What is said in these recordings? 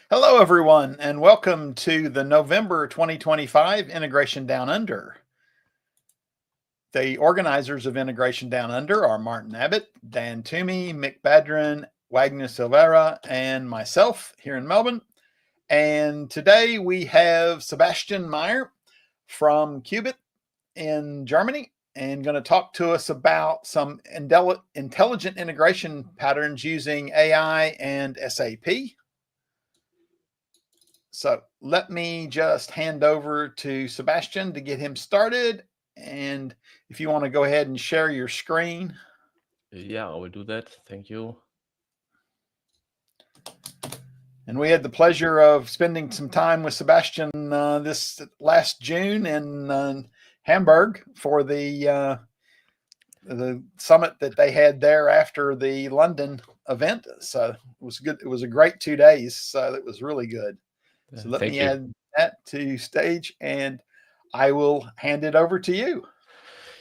Hello, everyone, and welcome to the November 2025 Integration Down Under. The organizers of Integration Down Under are Martin Abbott, Dan Toomey, Mick Badrin, Wagner Silvera, and myself here in Melbourne. And today we have Sebastian Meyer from Qubit in Germany and going to talk to us about some intelligent integration patterns using AI and SAP. So let me just hand over to Sebastian to get him started. And if you want to go ahead and share your screen. Yeah, I will do that. Thank you. And we had the pleasure of spending some time with Sebastian this last June in Hamburg for the summit that they had there after the London event. So it was good. It was a great 2 days. So it was really good. So let me add that to stage and I will hand it over to you.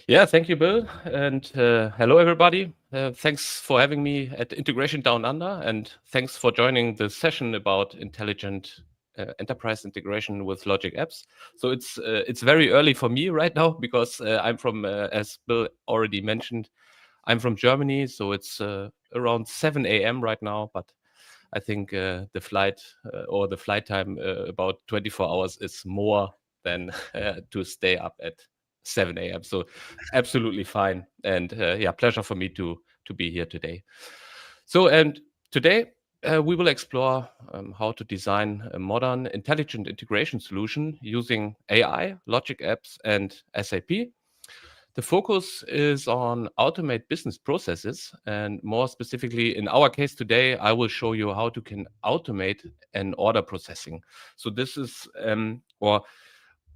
Yeah, thank you, Bill. And hello, everybody. Thanks for having me at Integration Down Under. And thanks for joining the session about intelligent enterprise integration with Logic Apps. So it's very early for me right now because I'm from, as Bill already mentioned, I'm from Germany. So it's around 7 a.m. right now. But I think the flight or the flight time about 24 hours is more than to stay up at 7 a.m. So absolutely fine. And yeah, pleasure for me to be here today. So, and today we will explore how to design a modern intelligent integration solution using AI, Logic Apps, and SAP. The focus is on automate business processes, and more specifically, in our case today, I will show you how to can automate an order processing. So this is, or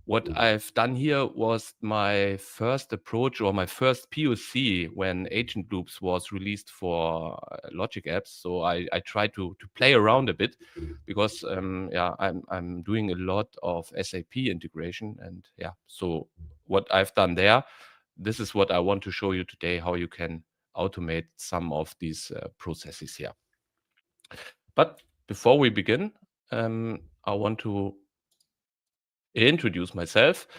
what I've done here was my first approach or my first POC when Agent Loops was released for Logic Apps. So I tried to play around a bit because yeah, I'm doing a lot of SAP integration, and yeah, so what I've done there, this is what I want to show you today, how you can automate some of these processes here. But before we begin, I want to introduce myself.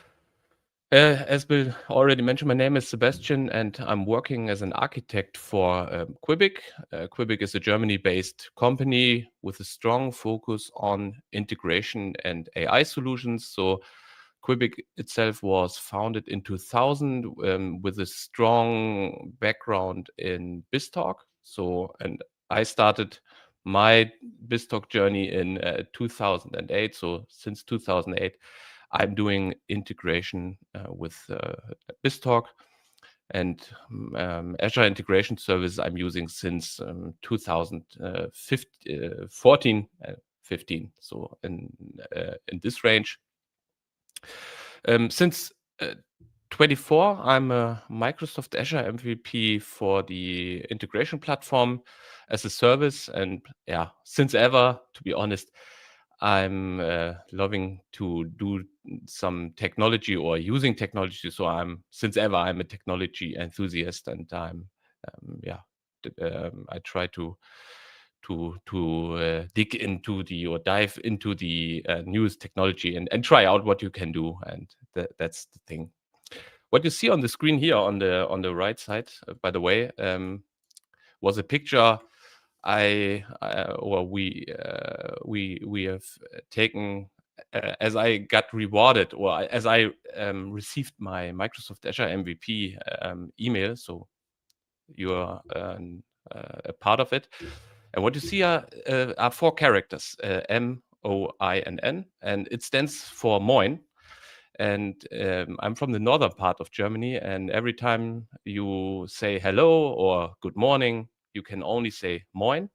As Bill already mentioned, my name is Sebastian, and I'm working as an architect for Quibic. Quibic is a Germany-based company with a strong focus on integration and AI solutions. So Quibic itself was founded in 2000 with a strong background in BizTalk. So, and I started my BizTalk journey in 2008. So since 2008, I'm doing integration with BizTalk, and Azure Integration Service I'm using since 2014, 15. So in this range. Since 24, I'm a Microsoft Azure MVP for the integration platform as a service. And yeah, since ever, to be honest, I'm loving to do some technology or using technology. So since ever, I'm a technology enthusiast, and yeah, I try to dig into or dive into the newest technology and try out what you can do. And that's the thing. What you see on the screen here on the right side, by the way, was a picture or we have taken as I got rewarded, or as I received my Microsoft Azure MVP email. So you are a part of it. And what you see are 4 characters, M, O, I, and N, and it stands for Moin. And I'm from the northern part of Germany, and every time you say hello or good morning, you can only say Moin.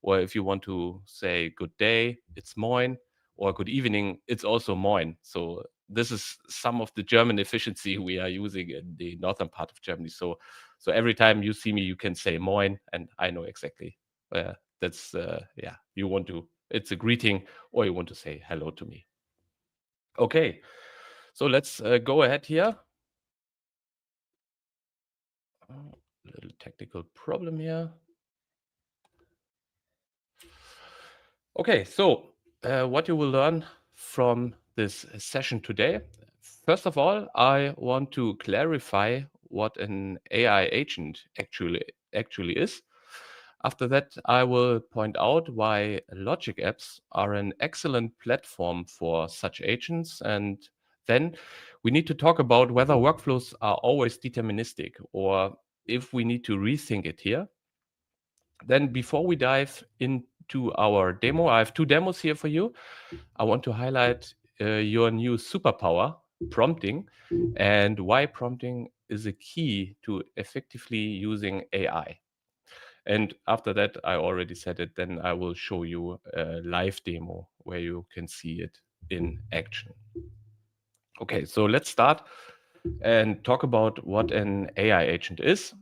Or if you want to say good day, it's Moin. Or good evening, it's also Moin. So this is some of the German efficiency we are using in the northern part of Germany. So every time you see me, you can say Moin, and I know exactly that's yeah, you want to, it's a greeting, or you want to say hello to me. Okay, so let's go ahead here. A little technical problem here. Okay, so what you will learn from this session today. First of all, I want to clarify what an AI agent actually is. After that, I will point out why logic apps are an excellent platform for such agents. And then we need to talk about whether workflows are always deterministic or if we need to rethink it here. Then before we dive into our demo, I have two demos here for you. I want to highlight your new superpower, prompting, and why prompting is a key to effectively using AI. And after that, I already said it, then I will show you a live demo where you can see it in action. Okay, so let's start and talk about what an AI agent is.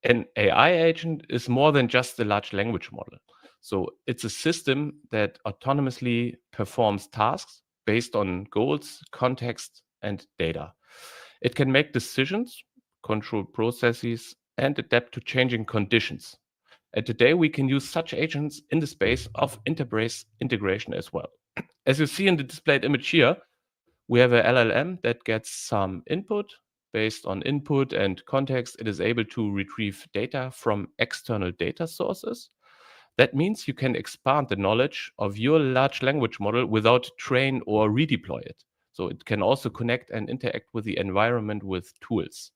An AI agent is more than just a large language model. So it's a system that autonomously performs tasks based on goals, context, and data. It can make decisions, control processes, and adapt to changing conditions. And today we can use such agents in the space of enterprise integration as well. As you see in the displayed image here, we have a LLM that gets some input. Based on input and context, it is able to retrieve data from external data sources. That means you can expand the knowledge of your large language model without train or redeploy it. So it can also connect and interact with the environment with tools.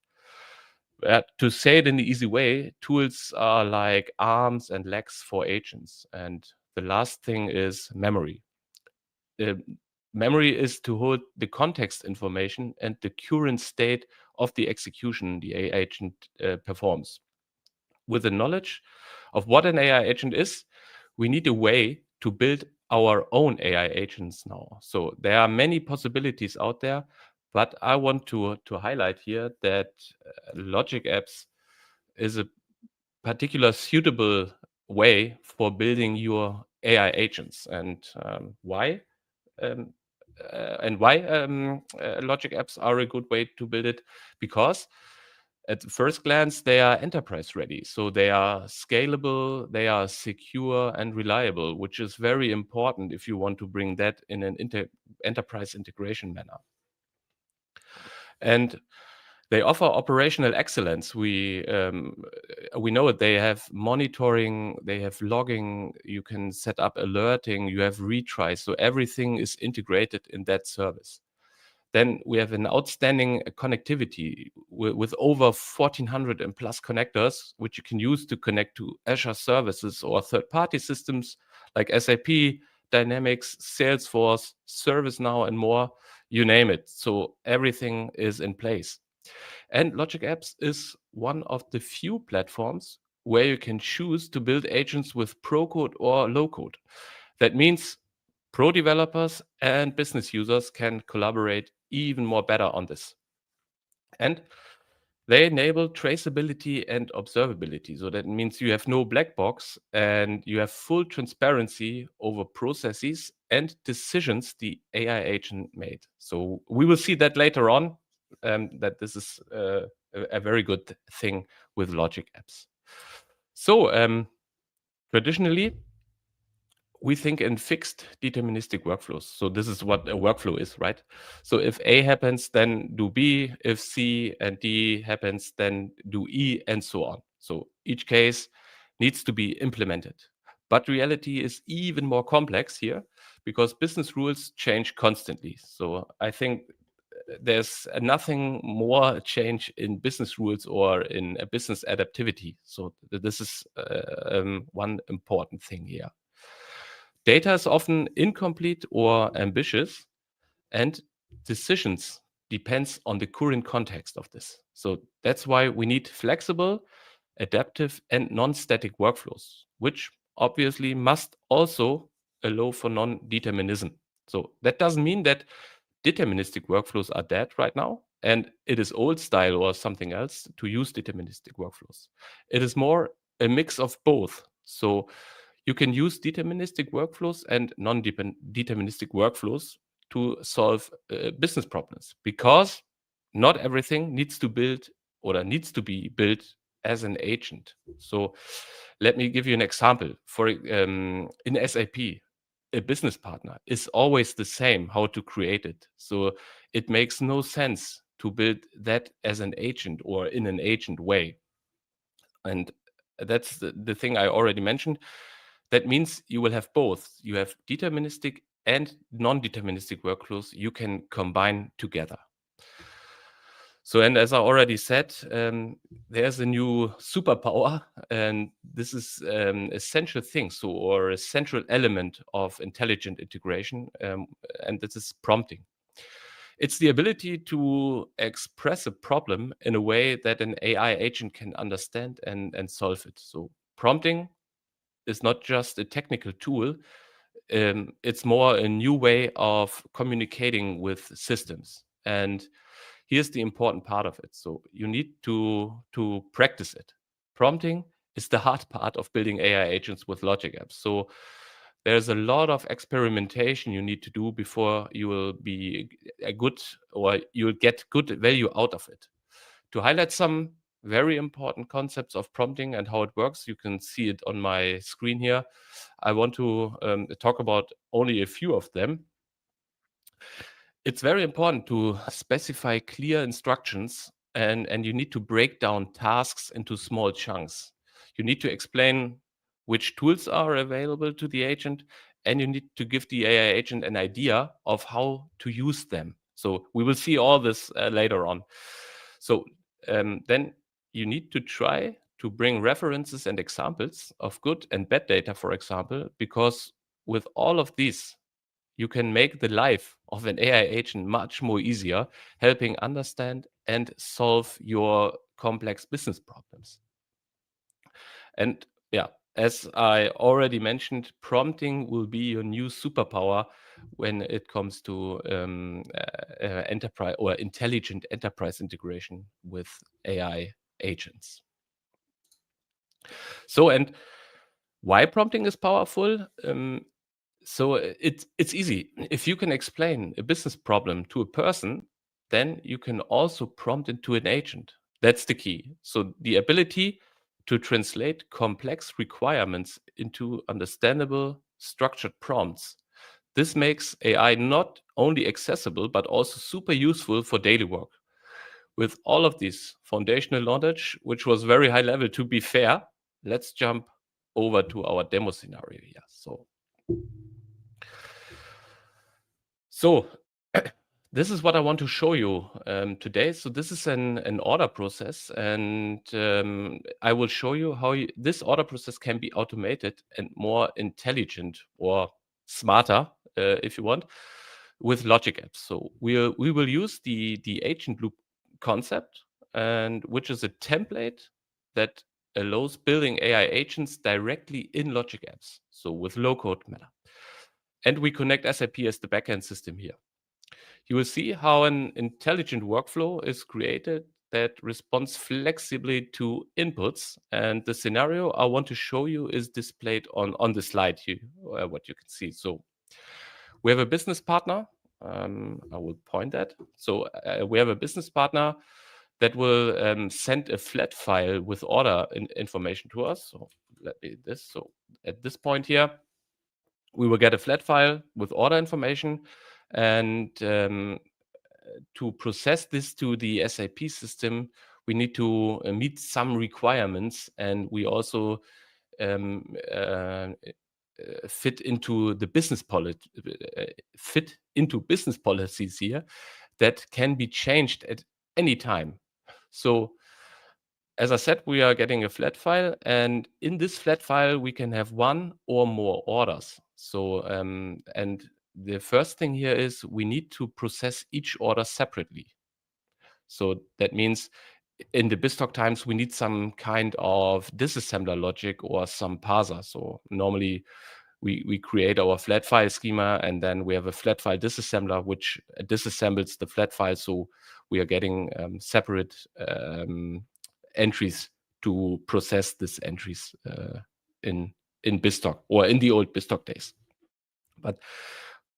To say it in the easy way, tools are like arms and legs for agents. And the last thing is memory. Uh, Memory is to hold the context information and the current state of the execution the AI agent performs. With the knowledge of what an AI agent is, we need a way to build our own AI agents now. So there are many possibilities out there, but I want to highlight here that Logic Apps is a particular suitable way for building your AI agents. Why? Um, and why logic apps are a good way to build it, because at first glance they are enterprise ready, so they are scalable, they are secure and reliable, which is very important if you want to bring that in an enterprise integration manner. And they offer operational excellence. We know it. They have monitoring, they have logging. You can set up alerting. You have retries. So everything is integrated in that service. Then we have an outstanding connectivity with over 1,400 and plus connectors, which you can use to connect to Azure services or third-party systems like SAP, Dynamics, Salesforce, ServiceNow, and more. You name it. So everything is in place. And Logic Apps is one of the few platforms where you can choose to build agents with pro code or low code. That means pro developers and business users can collaborate even more better on this. And they enable traceability and observability. So that means you have no black box and you have full transparency over processes and decisions the AI agent made. So we will see that later on, that this is a very good thing with Logic Apps. So traditionally, we think in fixed deterministic workflows. So this is what a workflow is, right? So if A happens, then do B. If C and D happens, then do E, and so on. So each case needs to be implemented. But reality is even more complex here because business rules change constantly. So I think there's nothing more change in business rules or in a business adaptivity. So this is one important thing here. Data is often incomplete or ambitious, and decisions depends on the current context of this. So that's why we need flexible, adaptive, and non-static workflows, which obviously must also allow for non-determinism. So that doesn't mean that deterministic workflows are dead right now, and it is old style or something else to use deterministic workflows. It is more a mix of both. So you can use deterministic workflows and non-deterministic workflows to solve business problems, because not everything needs to be built as an agent. So let me give you an example. In SAP, a business partner is always the same, how to create it. So it makes no sense to build that as an agent or in an agent way. And that's the thing I already mentioned. That means you will have both. You have deterministic and non-deterministic workflows you can combine together. So, and as I already said, there's a new superpower, and this is essential thing, so or a central element of intelligent integration, and this is prompting. It's the ability to express a problem in a way that an AI agent can understand and solve it. So prompting is not just a technical tool, it's more a new way of communicating with systems. And here's the important part of it. So you need to practice it. Prompting is the hard part of building AI agents with logic apps. So there's a lot of experimentation you need to do before you will be a good, or you'll get good value out of it. To highlight some very important concepts of prompting and how it works, you can see it on my screen here. I want to talk about only a few of them. It's very important to specify clear instructions, and you need to break down tasks into small chunks. You need to explain which tools are available to the agent, and you need to give the AI agent an idea of how to use them. So we will see all this later on. So then you need to try to bring references and examples of good and bad data, for example, because with all of these, you can make the life of an AI agent much more easier, helping understand and solve your complex business problems. And yeah, as I already mentioned, prompting will be your new superpower when it comes to enterprise or intelligent enterprise integration with AI agents. So, and why prompting is powerful? So it's easy. If you can explain a business problem to a person, then you can also prompt it to an agent. That's the key. So the ability to translate complex requirements into understandable, structured prompts. This makes AI not only accessible, but also super useful for daily work. With all of this foundational knowledge, which was very high level to be fair, let's jump over to our demo scenario here. So this is what I want to show you today. So this is an order process, and I will show you how this order process can be automated and more intelligent or smarter, if you want, with logic apps. So we will use the agent loop concept, and which is a template that allows building AI agents directly in logic apps, so with low code manner. And we connect SAP as the backend system here. You will see how an intelligent workflow is created that responds flexibly to inputs. And the scenario I want to show you is displayed on the slide here, what you can see. So we have a business partner. I will point that. So we have a business partner that will send a flat file with order information to us. So let me this. So at this point here, we will get a flat file with order information, and to process this to the SAP system, we need to meet some requirements, and we also fit into business policies here that can be changed at any time. So as I said, we are getting a flat file, and in this flat file, we can have one or more orders. So, and the first thing here is we need to process each order separately. So that means in the BizTalk times, we need some kind of disassembler logic or some parser. So normally we create our flat file schema, and then we have a flat file disassembler, which disassembles the flat file. So we are getting separate entries to process these entries in BizTalk or in the old BizTalk days. But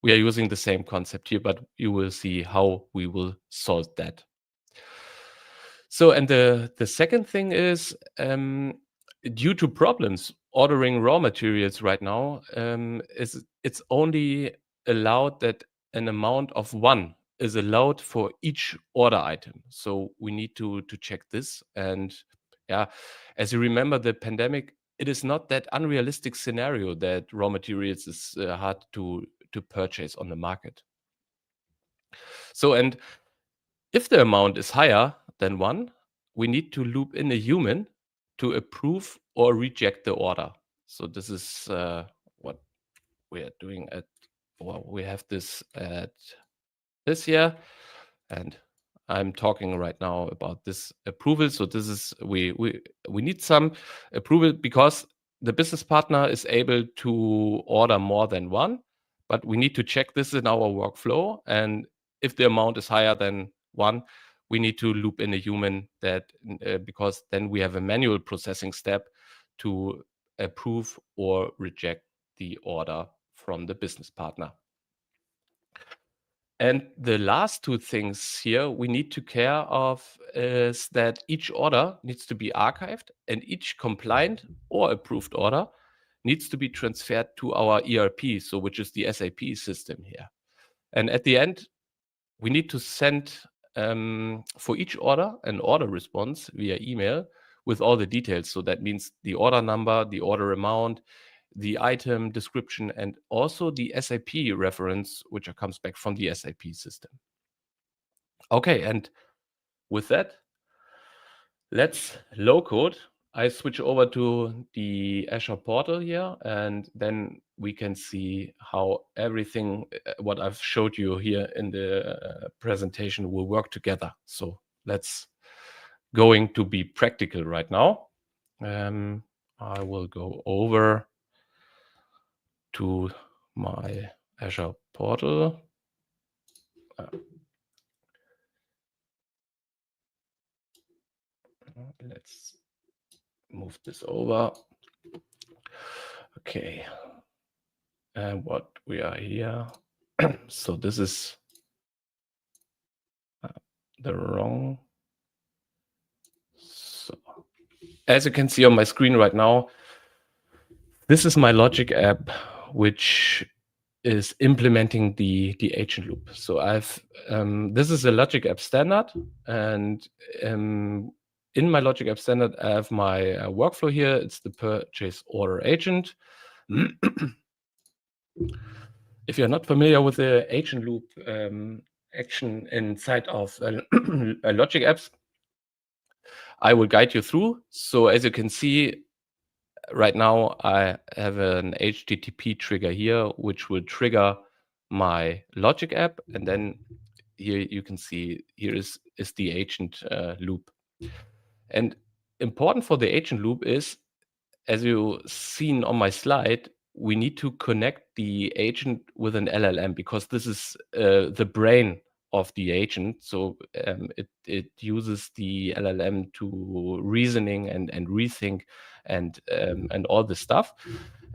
we are using the same concept here, but you will see how we will solve that. So, and the second thing is, due to problems ordering raw materials right now, it's only allowed that an amount of 1 is allowed for each order item. So we need to check this. And yeah, as you remember the pandemic, it is not that unrealistic scenario that raw materials is hard to purchase on the market. So, and if the amount is higher than 1, we need to loop in a human to approve or reject the order. So this is what we are doing at, well, we have this at this here, and I'm talking right now about this approval. So this is, we need some approval because the business partner is able to order more than 1, but we need to check this in our workflow. And if the amount is higher than 1, we need to loop in a human that because then we have a manual processing step to approve or reject the order from the business partner. And the last 2 things here we need to care of is that each order needs to be archived, and each compliant or approved order needs to be transferred to our ERP, so which is the SAP system here. And at the end, we need to send for each order an order response via email with all the details. So that means the order number, the order amount, the item description, and also the SAP reference, which comes back from the SAP system. Okay, and with that, let's low code. I switch over to the Azure portal here, and then we can see how everything, what I've showed you here in the presentation will work together. So let's going to be practical right now. I will go over to my Azure portal. Let's move this over. Okay. And what we are here. So this is the wrong. So as you can see on my screen right now, this is my logic app, which is implementing the agent loop. So I've this is a logic app standard, and in my logic app standard, I have my workflow here. It's the purchase order agent. If you're not familiar with the agent loop action inside of logic apps, I will guide you through. So as you can see, right now I have an HTTP trigger here, which will trigger my logic app. And then here you can see here is the agent loop. And important for the agent loop is, as you seen on my slide, we need to connect the agent with an LLM because this is the brain of the agent. So it uses the LLM to reasoning and rethink and all this stuff.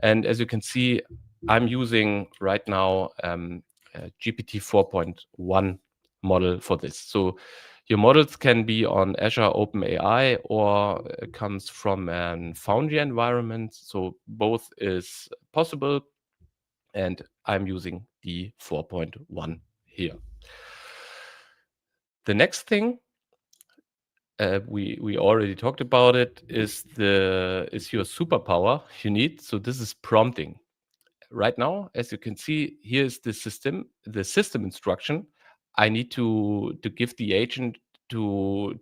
And as you can see, I'm using right now GPT 4.1 model for this. So your models can be on Azure OpenAI or comes from an Foundry environment. So both is possible. And I'm using the 4.1 here. The next thing we already talked about it is your superpower you need. So this is prompting. Right now, as you can see, here's the system instruction. I need to give the agent to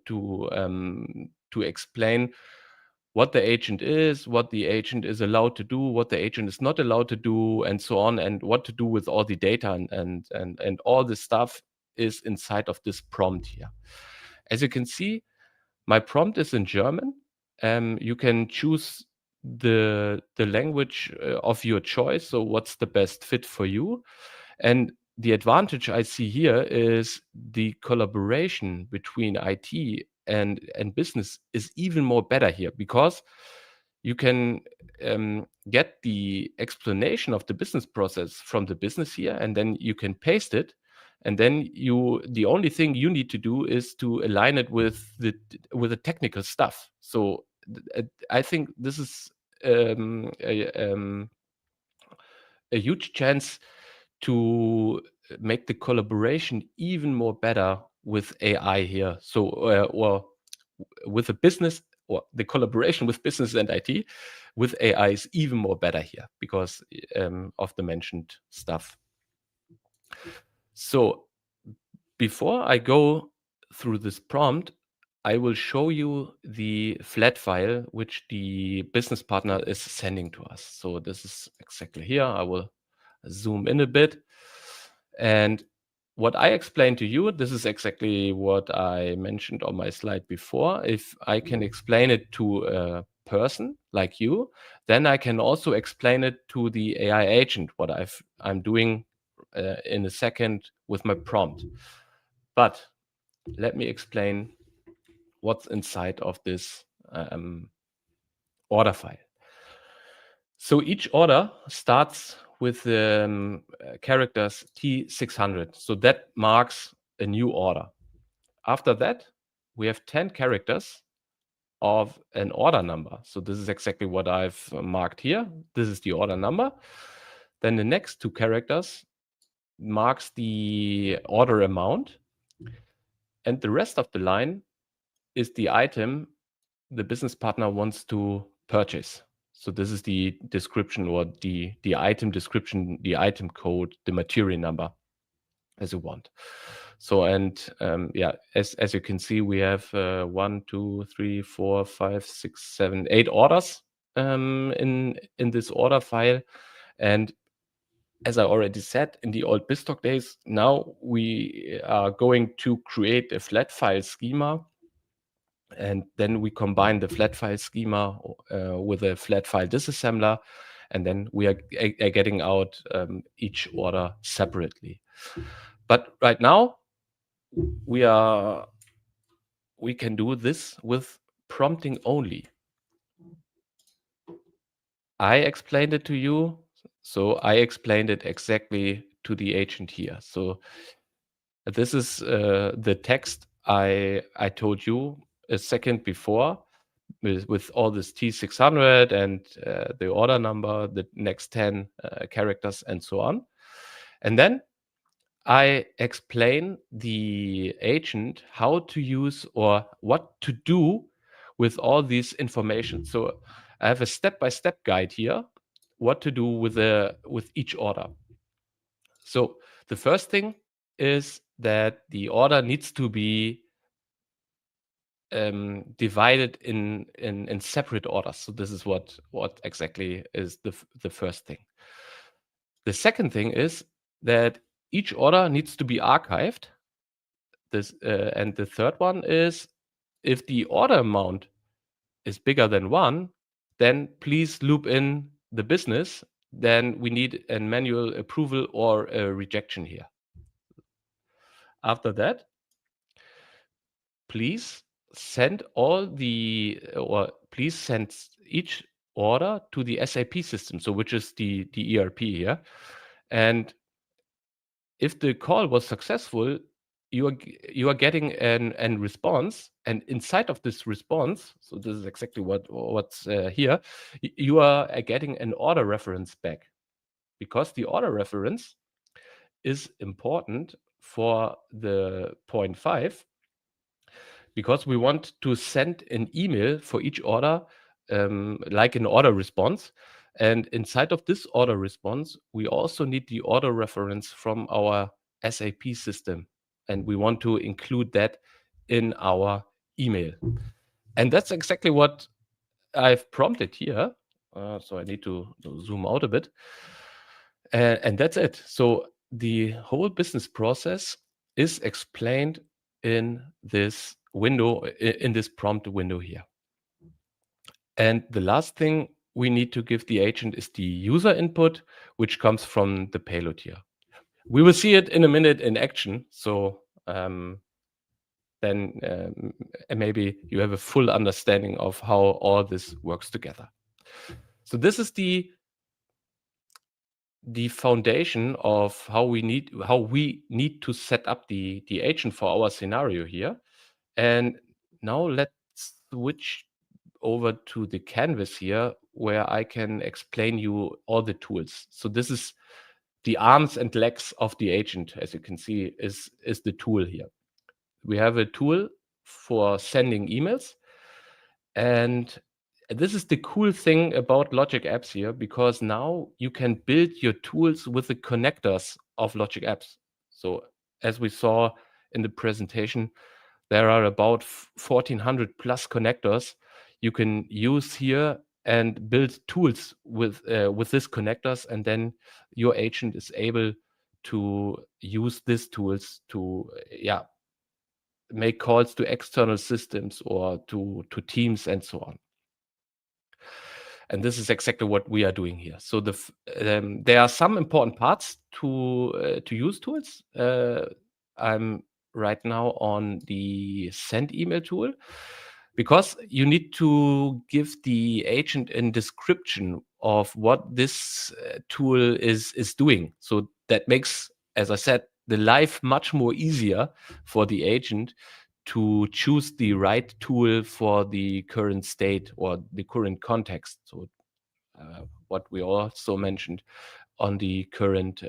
explain what the agent is, what the agent is allowed to do, what the agent is not allowed to do, and so on, and what to do with all the data and all this stuff is inside of this prompt here. As you can see, my prompt is in German. You can choose the language of your choice. So what's the best fit for you? And the advantage I see here is the collaboration between IT and business is even more better here because you can get the explanation of the business process from the business here, and then you can paste it. And then the only thing you need to do is to align it with the technical stuff. So I think this is a huge chance to make the collaboration even more better with AI here. So, or with the business, or the collaboration with business and IT with AI is even more better here because of the mentioned stuff. So before I go through this prompt, I will show you the flat file which the business partner is sending to us. So this is exactly here. I will zoom in a bit. And what I explained to you, this is exactly what I mentioned on my slide before. If I can explain it to a person like you, then I can also explain it to the AI agent, what I'm doing in a second with my prompt. But let me explain what's inside of this order file. So each order starts with the characters T600. So that marks a new order. After that, we have 10 characters of an order number. So this is exactly what I've marked here. This is the order number. Then the next 2 characters marks the order amount. And the rest of the line is the item the business partner wants to purchase. So this is the description or the item description, the item code, the material number as you want. So, and yeah, as you can see, we have 1, 2, 3, 4, 5, 6, 7, 8 orders in this order file. And as I already said, in the old BizTalk days, now we are going to create a flat file schema. And then we combine the flat file schema with a flat file disassembler. And then we are getting out each order separately. But right now, we can do this with prompting only. I explained it to you, so I explained it exactly to the agent here. So this is the text I told you a second before with all this T600 and the order number, the next 10 characters, and so on. And then I explain the agent how to use or what to do with all these information. So I have a step-by-step guide here, what to do with each order. So the first thing is that the order needs to be divided in separate orders. So this is what exactly is the first thing. The second thing is that each order needs to be archived. This and the third one is if the order amount is bigger than 1, then please loop in the business. Then we need a manual approval or a rejection here. After that, please send please send each order to the SAP system, so which is the ERP here. And if the call was successful, you are getting an response, and inside of this response, so this is exactly what's here, you are getting an order reference back, because the order reference is important for the point 5, because we want to send an email for each order, like an order response. And inside of this order response, we also need the order reference from our SAP system. And we want to include that in our email. And that's exactly what I've prompted here. So I need to zoom out a bit. And that's it. So the whole business process is explained in this window, in this prompt window here. And the last thing we need to give the agent is the user input, which comes from the payload here. We will see it in a minute in action. So then maybe you have a full understanding of how all this works together. So this is the foundation of how we need to set up the agent for our scenario here. And now let's switch over to the canvas here where I can explain you all the tools. So this is the arms and legs of the agent, as you can see, is the tool here. We have a tool for sending emails. And this is the cool thing about Logic Apps here, because now you can build your tools with the connectors of Logic Apps. So as we saw in the presentation, there are about 1400 plus connectors you can use here and build tools with these connectors, and then your agent is able to use these tools to make calls to external systems or to teams and so on. And this is exactly what we are doing here. So there are some important parts to use tools. I'm right now on the send email tool, because you need to give the agent a description of what this tool is doing. So that makes, as I said, the life much more easier for the agent to choose the right tool for the current state or the current context. So what we also mentioned on the current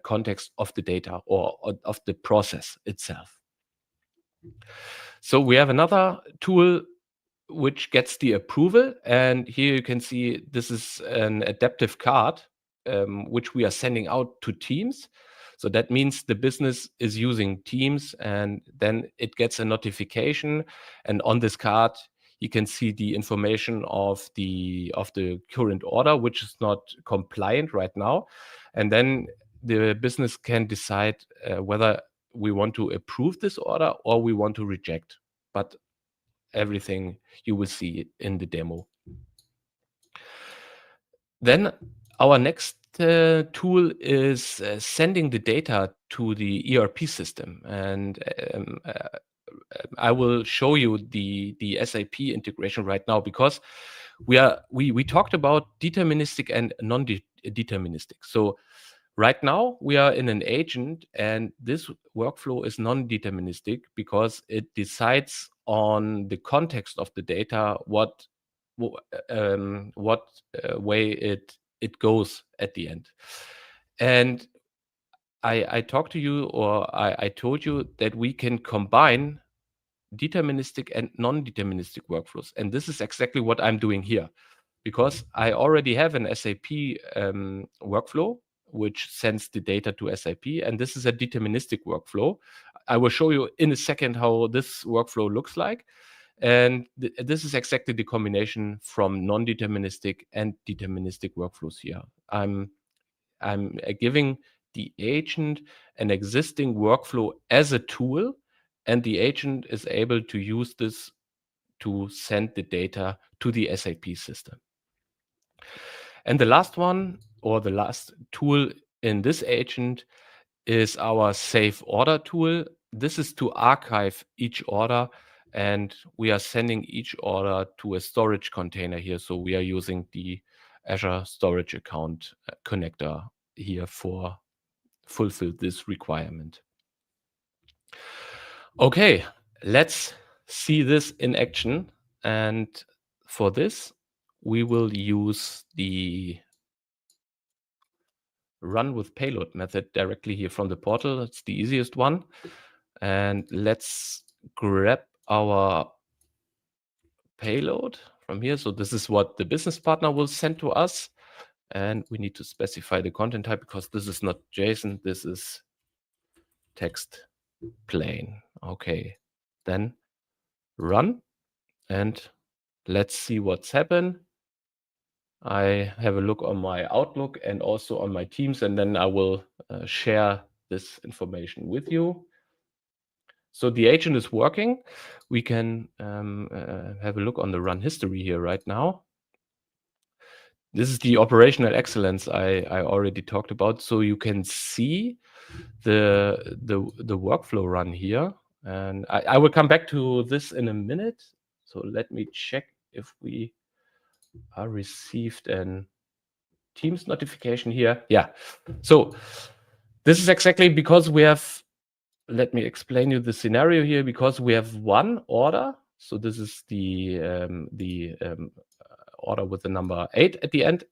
context of the data or of the process itself. So we have another tool which gets the approval. And here you can see this is an adaptive card, which we are sending out to teams. So that means the business is using Teams, and then it gets a notification. And on this card, you can see the information of the current order, which is not compliant right now. And then the business can decide whether we want to approve this order or we want to reject. But everything you will see in the demo. Then our next tool is sending the data to the ERP system. And I will show you the SAP integration right now, because we talked about deterministic and non-deterministic. So right now we are in an agent, and this workflow is non-deterministic because it decides on the context of the data what way it goes at the end. And I talked to you, or I told you that we can combine deterministic and non-deterministic workflows. And this is exactly what I'm doing here, because I already have an SAP workflow which sends the data to SAP, and this is a deterministic workflow. I will show you in a second how this workflow looks like. And this is exactly the combination from non-deterministic and deterministic workflows here. I'm giving the agent an existing workflow as a tool, and the agent is able to use this to send the data to the SAP system. And the last one, or the last tool in this agent, is our save order tool. This is to archive each order, and we are sending each order to a storage container here. So we are using the Azure storage account connector here for fulfill this requirement. Okay, let's see this in action. And for this, we will use the run with payload method directly here from the portal. It's the easiest one. And let's grab our payload from here. So this is what the business partner will send to us. And we need to specify the content type, because this is not JSON, this is text plain. Okay, then run, and let's see what's happened. I have a look on my Outlook and also on my Teams, and then I will share this information with you. So the agent is working. We can have a look on the run history here right now. This is the operational excellence I already talked about. So you can see the workflow run here. And I will come back to this in a minute. So let me check if we are received an Teams notification here. Yeah. So this is exactly because we have, let me explain you the scenario here, because we have one order. So this is the order with the number 8 at the end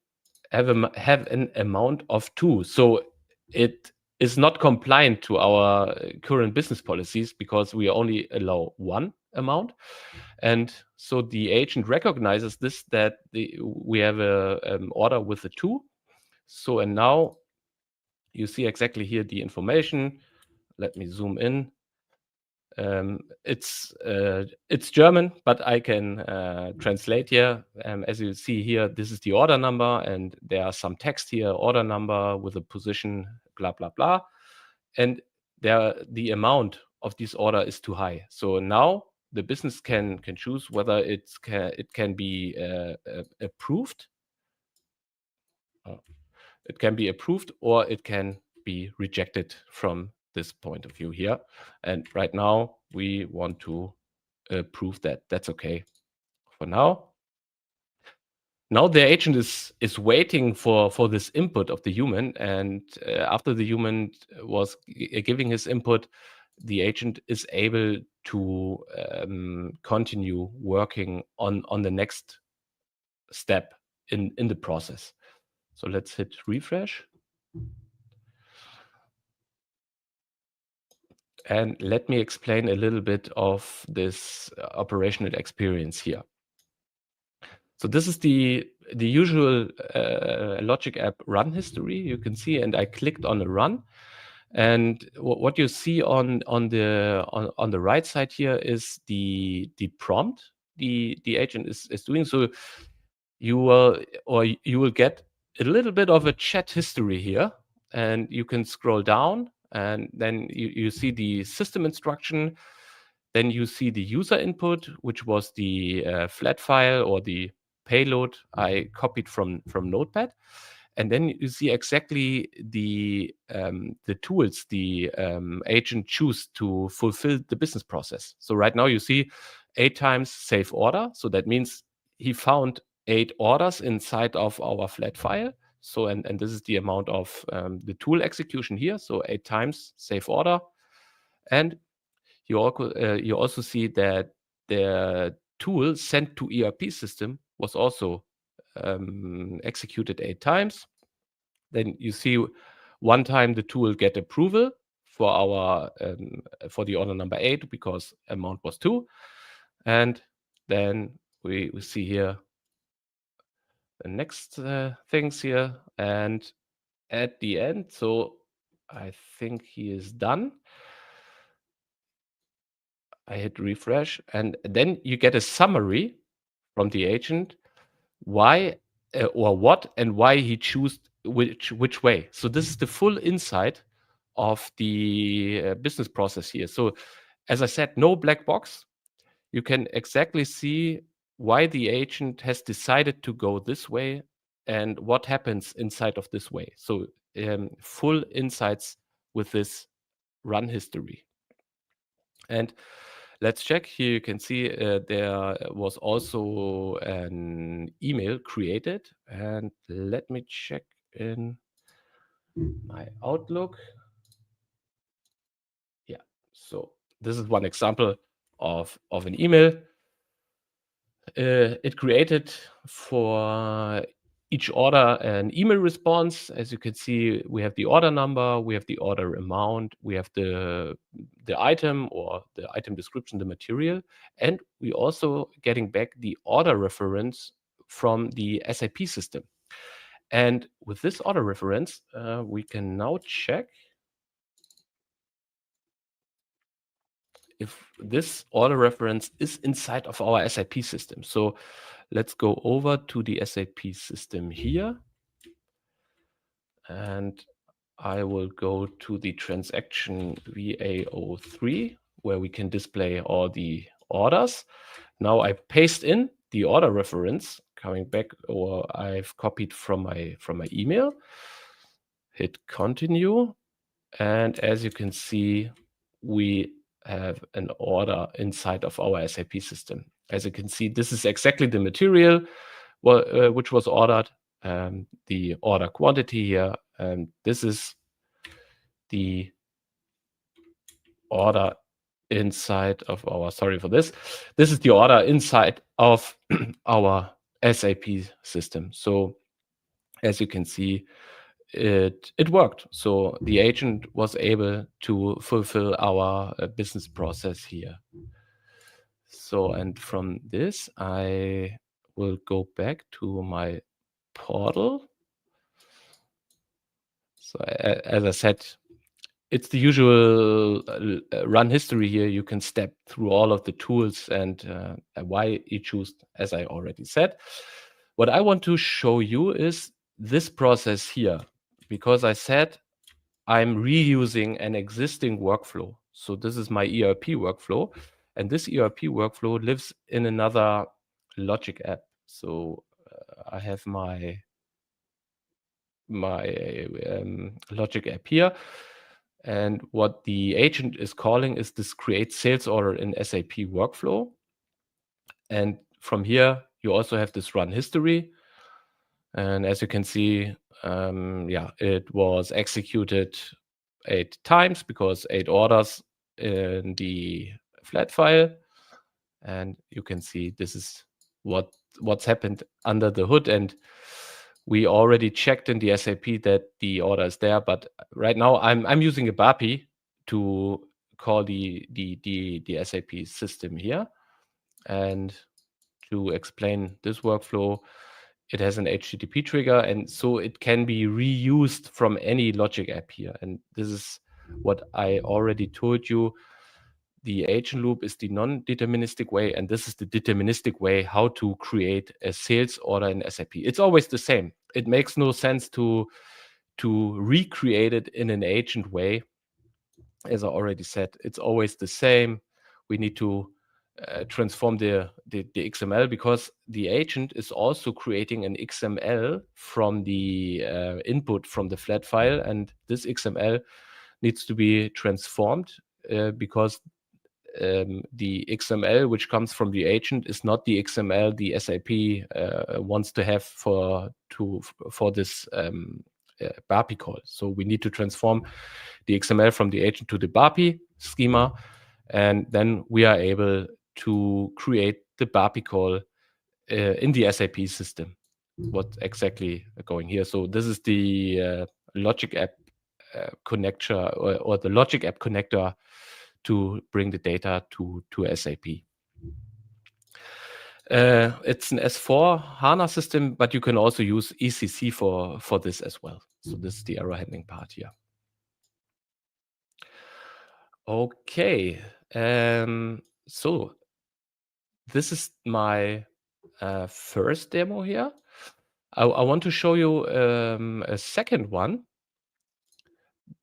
have an amount of 2. So it is not compliant to our current business policies because we only allow 1 amount. And so the agent recognizes this, that we have an order with a 2. So, and now you see exactly here the information. Let me zoom in. It's German, but I can translate here. As you see here, this is the order number, and there are some text here, order number with a position, blah, blah, blah. And the amount of this order is too high. So now the business can choose whether it can be approved. It can be approved or it can be rejected from this point of view here. And right now we want to approve that. That's okay for now. Now the agent is waiting for this input of the human, and after the human was giving his input, the agent is able to continue working on the next step in the process. So let's hit refresh. And let me explain a little bit of this operational experience here. So this is the usual logic app run history you can see, and I clicked on a run. And what you see on the right side here is the prompt the agent is doing. So you will get a little bit of a chat history here, and you can scroll down, and then you see the system instruction. Then you see the user input, which was the flat file or the payload I copied from Notepad. And then you see exactly the tools the agent choose to fulfill the business process. So right now you see 8 times save order. So that means he found 8 orders inside of our flat file. So and this is the amount of the tool execution here. So 8 times save order. And you also see that the tool sent to ERP system was also executed 8 times. Then you see 1 time the tool get approval for our for the order number 8 because amount was 2. And then we see here the next things here. And at the end, so I think he is done. I hit refresh, and then you get a summary from the agent why or what and why he chose which way. So this is the full insight of the business process here. So as I said, no black box. You can exactly see why the agent has decided to go this way and what happens inside of this way. So full insights with this run history. And let's check here. You can see there was also an email created, and let me check in my Outlook. Yeah, so this is one example of an email. It created for each order an email response. As you can see, we have the order number, we have the order amount, we have the item or the item description, the material, and we also getting back the order reference from the SAP system. And with this order reference, we can now check if this order reference is inside of our SAP system. So let's go over to the SAP system here. And I will go to the transaction VA03, where we can display all the orders. Now I paste in the order reference coming back, or I've copied from my email. Hit continue. And as you can see, we have an order inside of our SAP system. As you can see, this is exactly the material which was ordered, the order quantity here, and this is the order inside of our, sorry for this. This is the order inside of our SAP system. So as you can see, it worked. So the agent was able to fulfill our business process here. So, and from this, I will go back to my portal. So as I said, it's the usual run history here. You can step through all of the tools and why you choose, as I already said. What I want to show you is this process here, because I said I'm reusing an existing workflow. So this is my ERP workflow, and this ERP workflow lives in another logic app. So I have my logic app here. And what the agent is calling is this create sales order in SAP workflow. And from here, you also have this run history. And as you can see, it was executed 8 times because 8 orders in the flat file. And you can see this is what's happened under the hood. And we already checked in the SAP that the order is there, but right now I'm using a BAPI to call the SAP system here. And to explain this workflow, it has an HTTP trigger, and so it can be reused from any logic app here. And this is what I already told you. The agent loop is the non-deterministic way, and this is the deterministic way how to create a sales order in SAP. It's always the same. It makes no sense to recreate it in an agent way. As I already said, it's always the same. We need to transform the XML, because the agent is also creating an XML from the input from the flat file, and this XML needs to be transformed because the XML which comes from the agent is not the XML the SAP wants to have for this BAPI call. So we need to transform the XML from the agent to the BAPI schema, and then we are able to create the BAPI call in the SAP system. What's exactly going here? So this is the logic app connector or the logic app connector to bring the data to SAP. It's an S4 HANA system, but you can also use ECC for this as well. So this is the error handling part here. Okay, so this is my first demo here. I want to show you a second one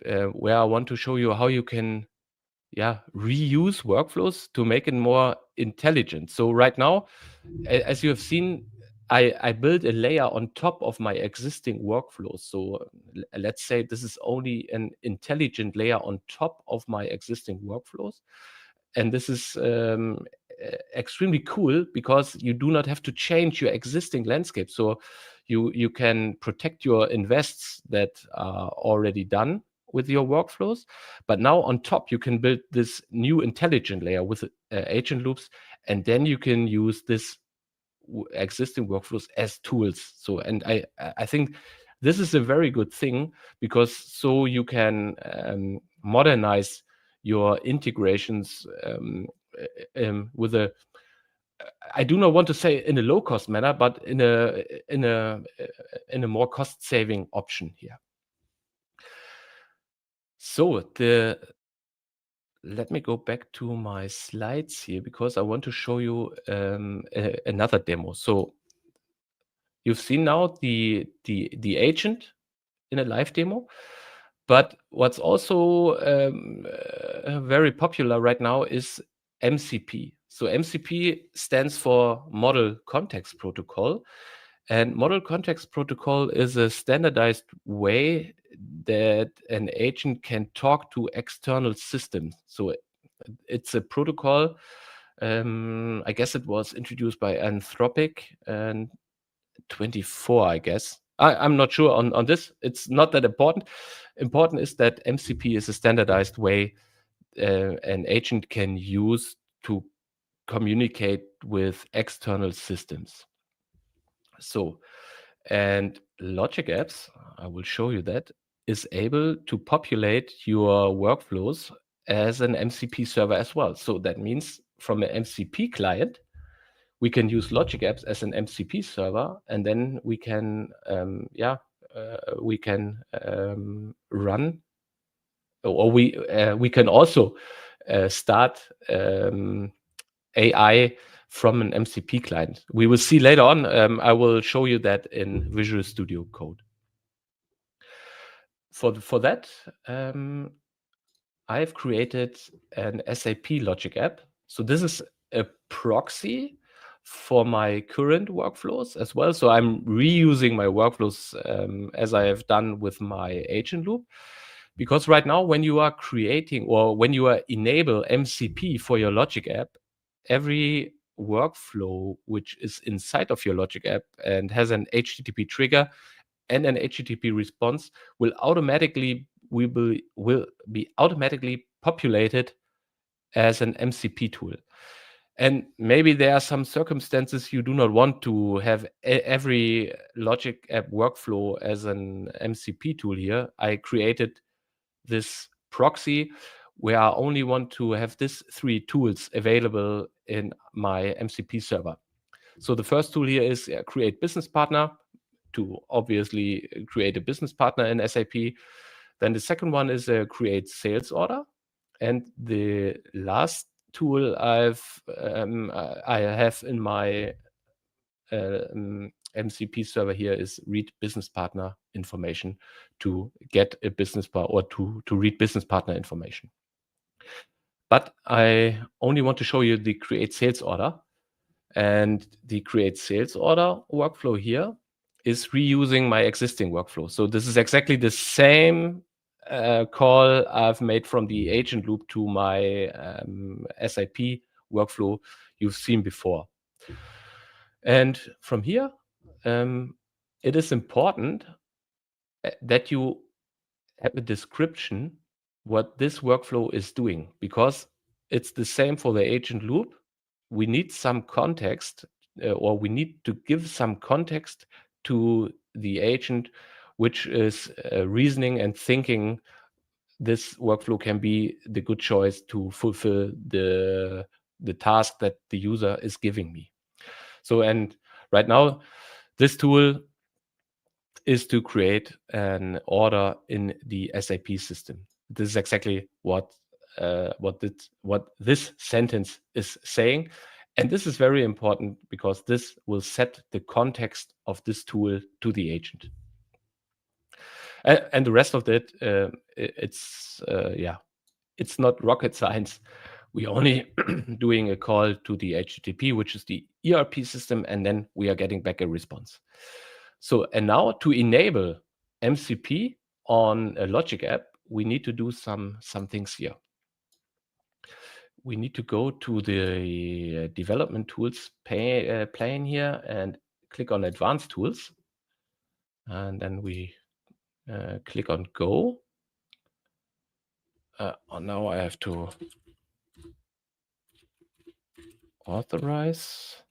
where I want to show you how you can reuse workflows to make it more intelligent. So right now, as you have seen, I built a layer on top of my existing workflows. So let's say this is only an intelligent layer on top of my existing workflows. And this is extremely cool because you do not have to change your existing landscape. So you can protect your invests that are already done with your workflows. But now on top, you can build this new intelligent layer with agent loops, and then you can use this existing workflows as tools. So, and I think this is a very good thing, because so you can modernize your integrations with a, I do not want to say in a low cost manner, but in a more cost saving option here. So let me go back to my slides here, because I want to show you another demo. So you've seen now the agent in a live demo, but what's also very popular right now is MCP. So MCP stands for Model Context Protocol. And Model Context Protocol is a standardized way that an agent can talk to external systems. So it's a protocol. I guess it was introduced by Anthropic and 24, I guess. I'm not sure on this. It's not that important. Important is that MCP is a standardized way an agent can use to communicate with external systems. So, and Logic Apps, I will show you that, is able to populate your workflows as an MCP server as well. So that means from an MCP client, we can use Logic Apps as an MCP server, and then we can, run, or we can also start AI from an MCP client. We will see later on. I will show you that in Visual Studio Code. For that, I've created an SAP Logic app. So this is a proxy for my current workflows as well. So I'm reusing my workflows as I have done with my agent loop. Because right now, when you are creating or when you are enable MCP for your Logic app, every workflow which is inside of your Logic app and has an HTTP trigger and an HTTP response will be automatically populated as an MCP tool. And maybe there are some circumstances you do not want to have every Logic app workflow as an MCP tool here. I created this proxy where I only want to have these 3 tools available in my MCP server. So the first tool here is create business partner, to obviously create a business partner in SAP. Then the second one is create sales order. And the last tool I have in my MCP server here is read business partner information to get a business partner or to read business partner information. But I only want to show you the create sales order. And the create sales order workflow here is reusing my existing workflow. So this is exactly the same call I've made from the agent loop to my SAP workflow you've seen before. And from here, it is important that you have a description what this workflow is doing, because it's the same for the agent loop. We need some context, or we need to give some context to the agent, which is reasoning and thinking this workflow can be the good choice to fulfill the task that the user is giving me. So, and right now, this tool is to create an order in the SAP system. This is exactly what this sentence is saying. And this is very important because this will set the context of this tool to the agent. And the rest of it, it's not rocket science. We're only doing a call to the HTTP, which is the ERP system, and then we are getting back a response. So, and now to enable MCP on a Logic app, we need to do some things here. We need to go to the development tools pane here and click on advanced tools. And then we click on go. Now I have to authorize.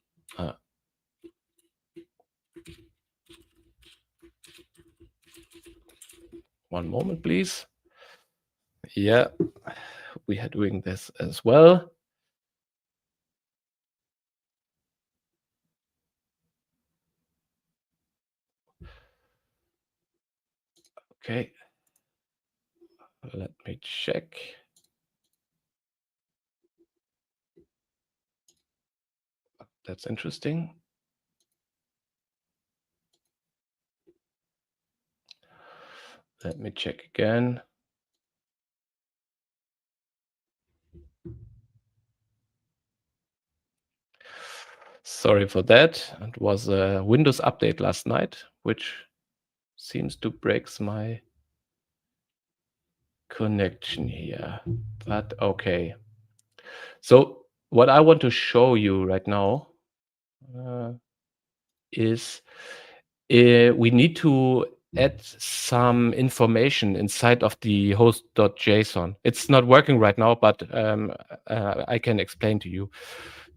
One moment, please. Yeah, we are doing this as well. Okay, let me check. That's interesting. Let me check again. Sorry for that. It was a Windows update last night, which seems to break my connection here, but okay. So what I want to show you right now is we need to add some information inside of the host.json. It's not working right now, but I can explain to you.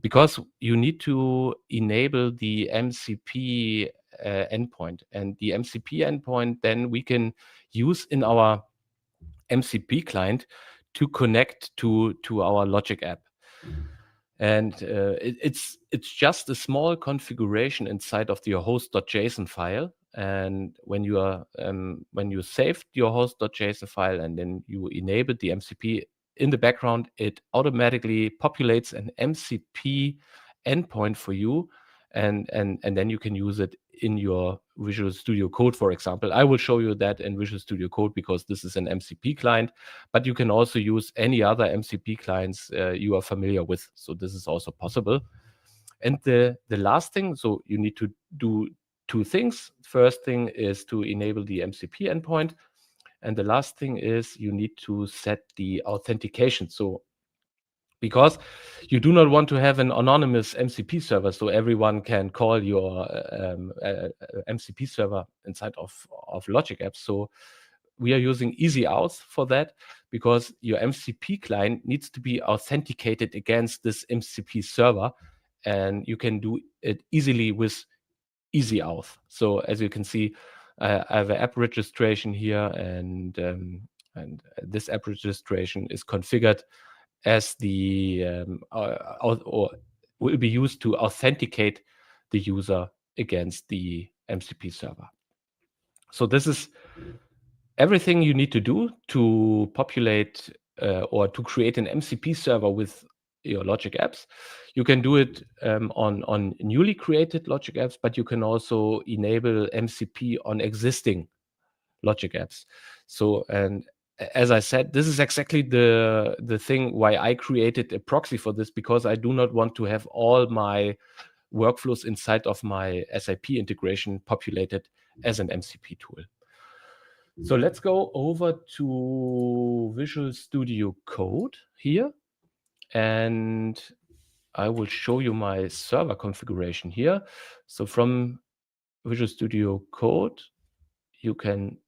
Because you need to enable the MCP endpoint. And the MCP endpoint then we can use in our MCP client to connect to our logic app. And it's just a small configuration inside of your host.json file. And when you saved your host.json file and then you enabled the MCP in the background, it automatically populates an MCP endpoint for you, and then you can use it in your Visual Studio Code, for example. I will show you that in Visual Studio Code because this is an MCP client, but you can also use any other MCP clients you are familiar with. So this is also possible. And the last thing, so you need to do two things. First thing is to enable the MCP endpoint. And the last thing is you need to set the authentication. So because you do not want to have an anonymous MCP server, so everyone can call your MCP server inside of Logic Apps. So we are using easy outs for that because your MCP client needs to be authenticated against this MCP server, and you can do it easily with easy auth. So as you can see, I have an app registration here, and this app registration is configured as the or will be used to authenticate the user against the MCP server. So this is everything you need to do to populate or to create an MCP server with your Logic Apps. You can do it on newly created Logic Apps, but you can also enable MCP on existing Logic Apps. So, and as I said, this is exactly the thing why I created a proxy for this, because I do not want to have all my workflows inside of my SAP integration populated as an MCP tool. So let's go over to Visual Studio Code here, and I will show you my server configuration here. So from Visual Studio Code, you can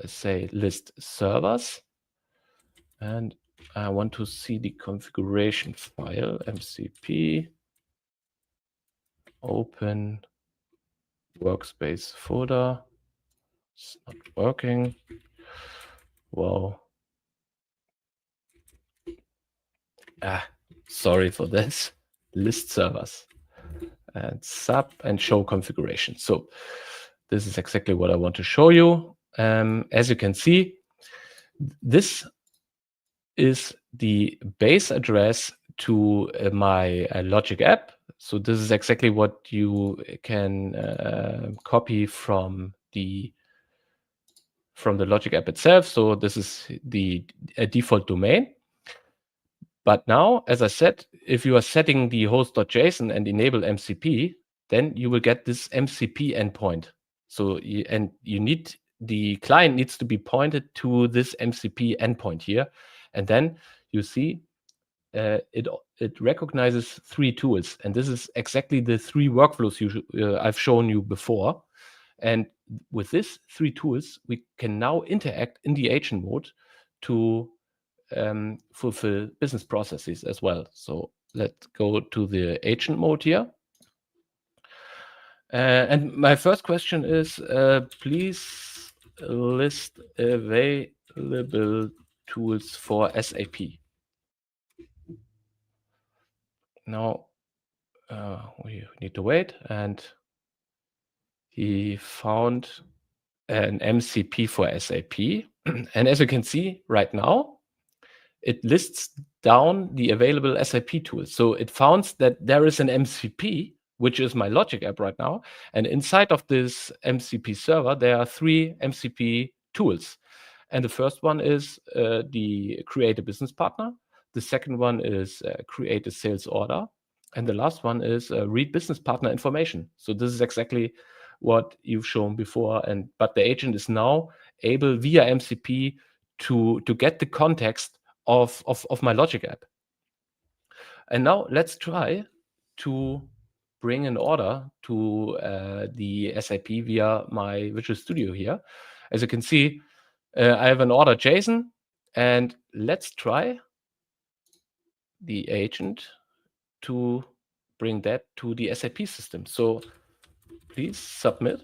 say list servers, and I want to see the configuration file, MCP, open workspace folder. It's not working. Wow. Sorry for this. List servers and sub and show configuration. So this is exactly what I want to show you. As you can see, this is the base address to my Logic app. So this is exactly what you can copy from the Logic app itself. So this is the default domain. But now, as I said, if you are setting the host.json and enable MCP, then you will get this MCP endpoint. So the client needs to be pointed to this MCP endpoint here. And then you see it recognizes three tools. And this is exactly the three workflows I've shown you before. And with these three tools, we can now interact in the agent mode to fulfill business processes as well. So let's go to the agent mode here. And my first question is, please list available tools for SAP. Now we need to wait, and he found an MCP for SAP. And as you can see right now, it lists down the available SAP tools. So it found that there is an MCP, which is my Logic app right now. And inside of this MCP server, there are three MCP tools. And the first one is the create a business partner. The second one is create a sales order. And the last one is read business partner information. So this is exactly what you've shown before. But the agent is now able via MCP to get the context of my Logic app. And now let's try to bring an order to the SAP via my Visual Studio here. As you can see, I have an order JSON, and let's try the agent to bring that to the SAP system. So please submit.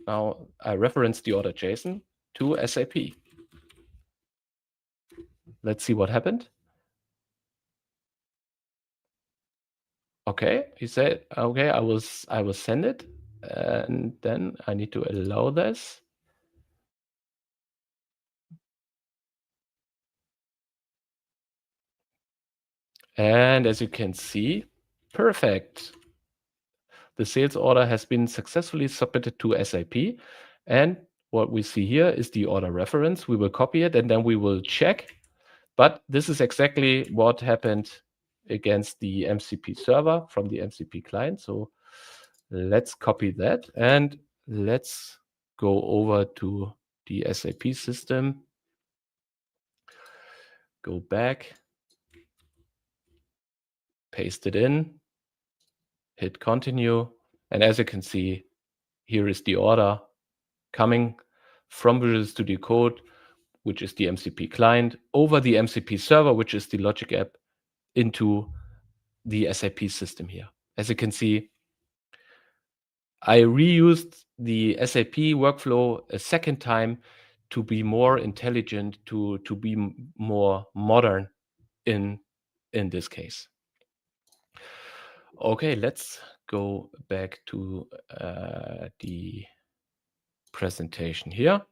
now I reference the order JSON to SAP. Let's see what happened. Okay, he said, okay, I will send it, and then I need to allow this. And as you can see, perfect. The sales order has been successfully submitted to SAP. And what we see here is the order reference. We will copy it and then we will check. But this is exactly what happened against the MCP server from the MCP client. So let's copy that and let's go over to the SAP system. Go back, paste it in, hit continue. And as you can see, here is the order coming from Visual Studio Code, which is the MCP client, over the MCP server, which is the logic app, into the SAP system here. As you can see, I reused the SAP workflow a second time to be more intelligent, to be more modern in this case. Okay, let's go back to the presentation here.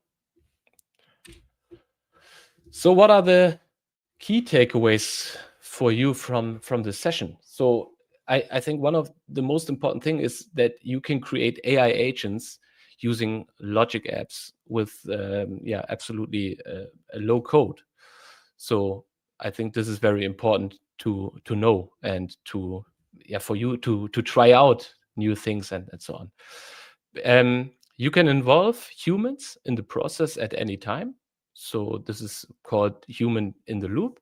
So what are the key takeaways for you from this session? So I think one of the most important thing is that you can create AI agents using logic apps with absolutely a low code. So I think this is very important to know and to for you to try out new things and so on. You can involve humans in the process at any time. So this is called human in the loop.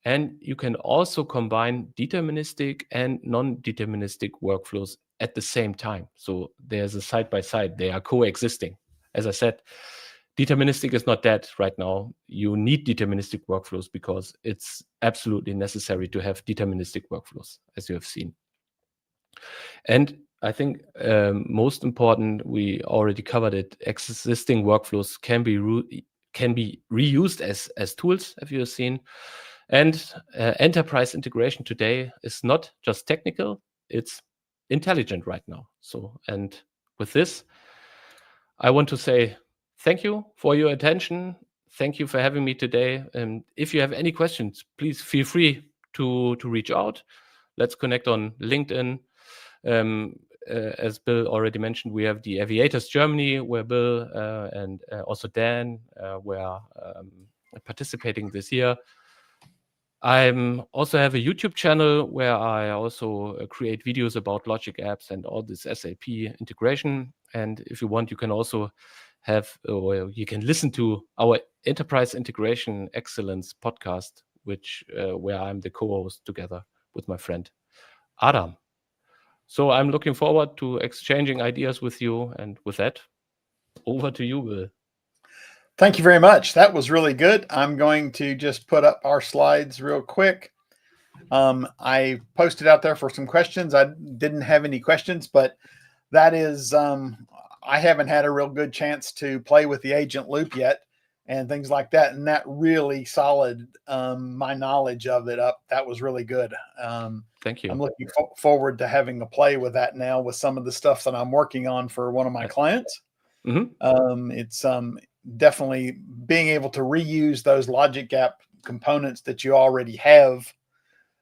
And you can also combine deterministic and non-deterministic workflows at the same time. So there's a side-by-side, they are coexisting. As I said, deterministic is not dead right now. You need deterministic workflows because it's absolutely necessary to have deterministic workflows, as you have seen. And I think most important, we already covered it, existing workflows can be reused as tools, as you have seen. And enterprise integration today is not just technical, it's intelligent right now. So, and with this, I want to say thank you for your attention. Thank you for having me today. And if you have any questions, please feel free to reach out. Let's connect on LinkedIn. As Bill already mentioned, we have the Aviators Germany, where Bill and also Dan were participating this year. I also have a YouTube channel where I also create videos about logic apps and all this SAP integration. And if you want, you can also have, or you can listen to our Enterprise Integration Excellence podcast, which where I'm the co-host together with my friend Adam. So I'm looking forward to exchanging ideas with you. And with that, over to you, Bill. Thank you very much. That was really good. I'm going to just put up our slides real quick. I posted out there for some questions. I didn't have any questions, but that is, I haven't had a real good chance to play with the agent loop yet and things like that. And that really solid my knowledge of it up. That was really good. Thank you. I'm looking forward to having a play with that now with some of the stuff that I'm working on for one of my clients. Mm-hmm. It's definitely being able to reuse those logic app components that you already have.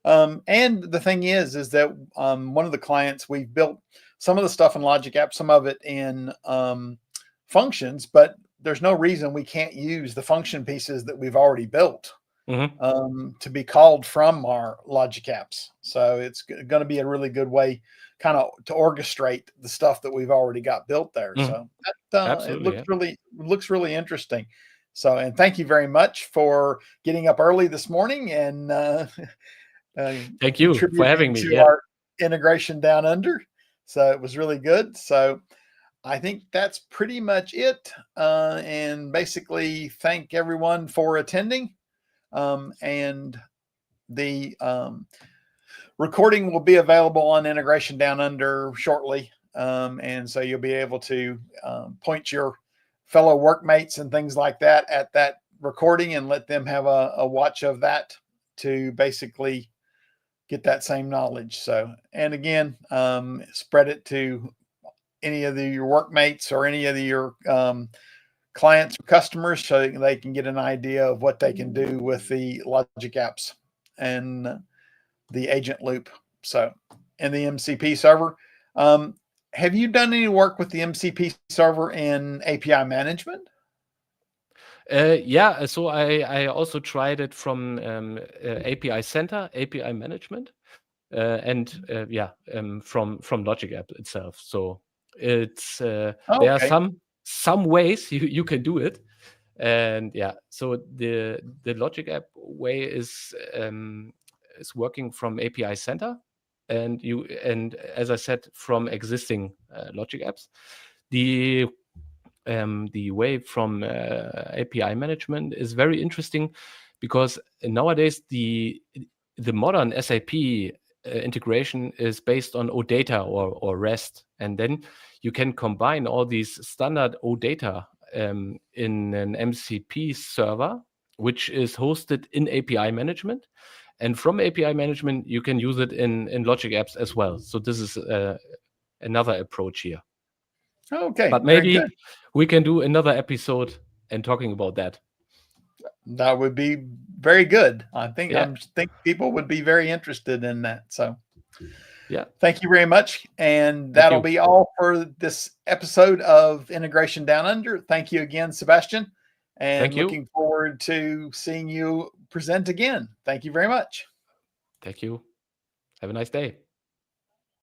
And the thing is that one of the clients, we've built some of the stuff in logic app, some of it in functions, but there's no reason we can't use the function pieces that we've already built to be called from our logic apps. So it's going to be a really good way kind of to orchestrate the stuff that we've already got built there. So that, it looks really interesting. So, and thank you very much for getting up early this morning and thank you for having me to our integration down under. So it was really good. So I think that's pretty much it. And basically thank everyone for attending. And the recording will be available on Integration Down Under shortly. And so you'll be able to point your fellow workmates and things like that at that recording and let them have a watch of that to basically get that same knowledge. So, and again, spread it to any of your workmates or any of your clients or customers so they can get an idea of what they can do with the logic apps and the agent loop. So, and the MCP server. Have you done any work with the MCP server in API management? Yeah, so I also tried it from API Center, API management, and from Logic App itself. So it's there are some ways you can do it, and yeah, so the Logic App way is working from API Center, and as I said, from existing Logic apps. The way from API management is very interesting because nowadays the modern SAP integration is based on OData or REST, and then you can combine all these standard OData in an MCP server, which is hosted in API management. And from API management, you can use it in Logic apps as well. So this is another approach here. Okay, but maybe we can do another episode and talking about that. That would be very good. I think people would be very interested in that. So yeah, thank you very much. And that'll be all for this episode of Integration Down Under. Thank you again, Sebastian. And looking forward to seeing you present again. Thank you very much. Thank you. Have a nice day.